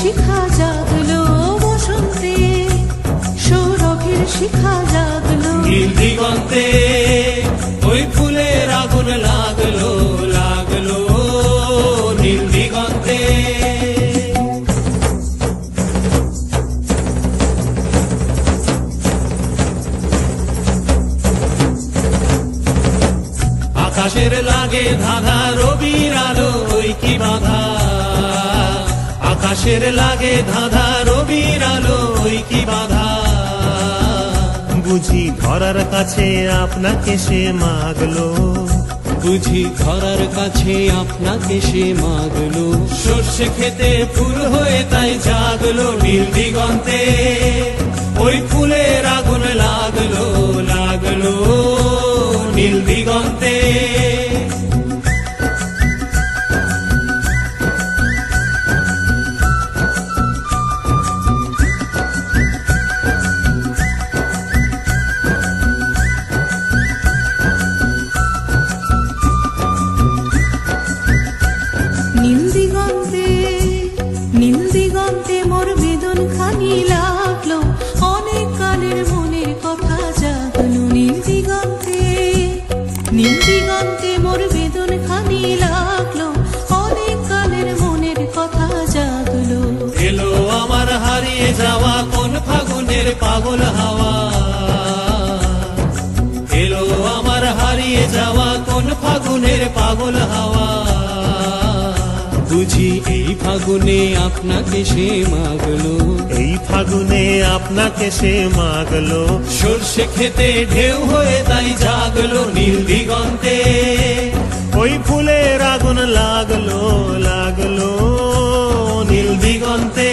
শিখা জাগলো বসন্তে, সৌরভের শিখা জাগলো নীল দিগন্তে, ওই ফুলের আগুন লাগলো লাগলো নীল দিগন্তে। আকাশের লাগে ধাঁধা রবির আলো ওই কি বাধা, আকাশের লাগে ধাঁধা রবির আলো ওই কি বাধা। বুঝি ধরার কাছে আপনাকে সে মাগলো, বুঝি ধরার কাছে আপনাকে সে মাগলো। সর্ষে খেতে ফুল হয়ে তাই জাগলো নীল দিগন্তে, ওই ফুলের আগুন লাগলো লাগলো নীল দিগন্তে। নীল দিগন্তে, নীল দিগন্তে মোর বেদন খানি লাগলো, অনেক কালের মনের কথা জাগলো নীল দিগন্তে। নীল দিগন্তে মোর বেদন খানি লাগলো, অনেক কালের মনের কথা জাগলো। এলো আমার হারিয়ে যাওয়া কোন ফাগুনের পাগল হাওয়া, এলো আমার হারিয়ে যাওয়া কোন ফাগুনের পাগল হাওয়া। বুঝি এই ফাগুনে আপনাকে সে মাগলো, এই ফাগুনে আপনাকে সে মাগলো। সর্ষে খেতে ঢেউ হয়ে তাই জাগলো নীল দিগন্তে, ওই ফুলের আগুন লাগলো লাগলো নীল দিগন্তে।